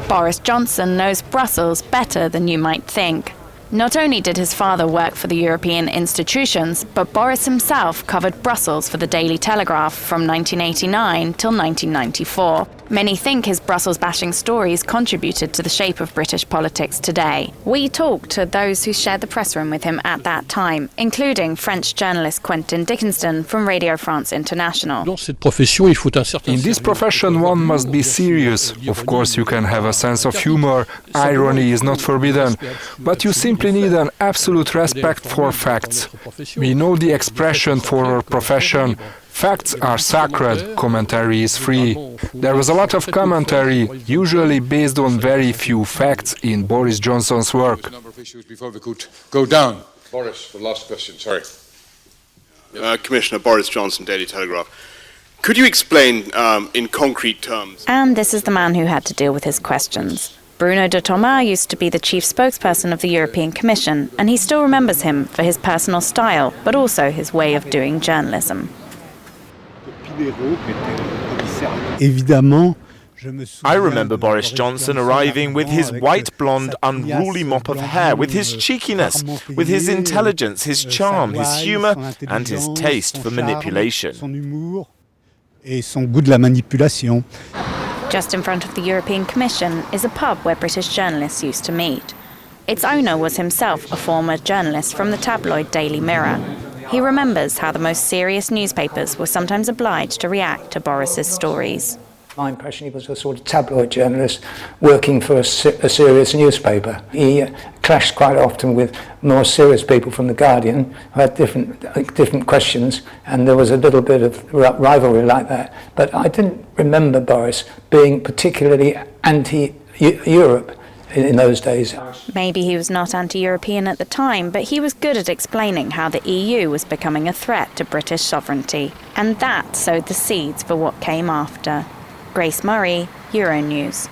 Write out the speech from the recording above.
Boris Johnson knows Brussels better than you might think. Not only did his father work for the European institutions, but Boris himself covered Brussels for the Daily Telegraph from 1989 till 1994. Many think his Brussels-bashing stories contributed to the shape of British politics today. We talked to those who shared the press room with him at that time, including French journalist Quentin Dickinson from Radio France International. In this profession, one must be serious. Of course, you can have a sense of humor. Irony is not forbidden. But you simply need an absolute respect for facts. We know the expression for our profession. Facts are sacred, commentary is free. There was a lot of commentary, usually based on very few facts in Boris Johnson's work. Before we could go down. Boris, the last question, sorry. Commissioner Boris Johnson, Daily Telegraph. Could you explain in concrete terms? And this is the man who had to deal with his questions. Bruno de Thomas used to be the chief spokesperson of the European Commission, and he still remembers him for his personal style, but also his way of doing journalism. I remember Boris Johnson arriving with his white, blonde, unruly mop of hair, with his cheekiness, with his intelligence, his charm, his humour, and his taste for manipulation. Just in front of the European Commission is a pub where British journalists used to meet. Its owner was himself a former journalist from the tabloid Daily Mirror. He remembers how the most serious newspapers were sometimes obliged to react to Boris's stories. My impression, he was a sort of tabloid journalist working for a serious newspaper. He clashed quite often with more serious people from The Guardian who had different questions, and there was a little bit of rivalry like that. But I didn't remember Boris being particularly anti-Europe in those days. Maybe he was not anti-European at the time, but he was good at explaining how the EU was becoming a threat to British sovereignty. And that sowed the seeds for what came after. Grace Murray, Euronews.